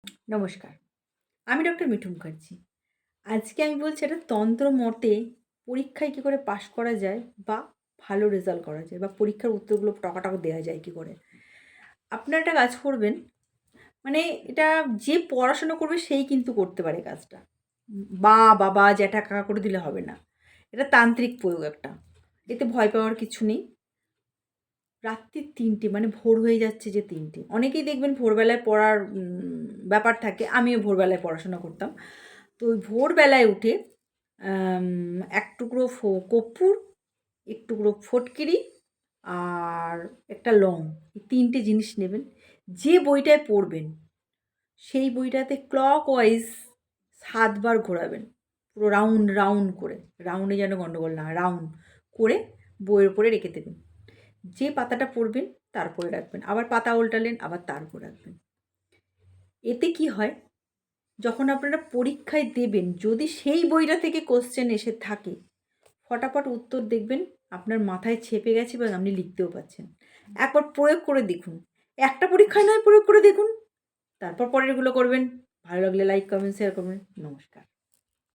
নমস্কার, আমি ডক্টর মিঠু মুখার্জি। আজকে আমি বলছি একটা তন্ত্র মতে পরীক্ষায় কী করে পাস করা যায় বা ভালো রেজাল্ট করা যায় বা পরীক্ষার উত্তরগুলো টকাটক দেওয়া যায় কী করে। আপনারা একটা কাজ করবেন, মানে এটা যে পড়াশোনা করবে সেই কিন্তু করতে পারে কাজটা। মা, বাবা, জ্যাঠা, কাকা করে দিলে হবে না। এটা তান্ত্রিক প্রয়োগ একটা। এতে ভয় পাওয়ার কিছু নেই। রাত্রির ৩টে মানে ভোর হয়ে যাচ্ছে যে ৩টে। অনেকেই দেখবেন ভোরবেলায় পড়ার ব্যাপার থাকে। আমিও ভোরবেলায় পড়াশোনা করতাম। তো ওই ভোরবেলায় উঠে এক টুকরো কর্পূর, এক টুকরো ফটকিরি আর একটা লং, এই ৩টে জিনিস নেবেন। যে বইটায় পড়বেন সেই বইটাতে ক্লকওয়াইজ ৭ বার ঘোরাবেন। পুরো রাউন্ড, রাউন্ড করে। রাউন্ডে যেন গন্ডগোল না হয়, রাউন্ড করে বইয়ের উপরে রেখে দেবেন। যে পাতাটা পড়বেন তার উপরে রাখবেন। আবার পাতা উল্টালেন, আবার তার উপর রাখবেন। এতে কি হয়, যখন আপনারা পরীক্ষায় দেবেন, যদি সেই বইটা থেকে কোশ্চেন এসে থাকে, ফটাফট উত্তর দেখবেন আপনার মাথায় ছেপে গেছে এবং আপনি লিখতেও পারছেন। একবার প্রয়োগ করে দেখুন। একটা পরীক্ষায় নয়, প্রয়োগ করে দেখুন। তারপর পরেরগুলো করবেন। ভালো লাগলে লাইক, কমেন্ট, শেয়ার করবেন। নমস্কার।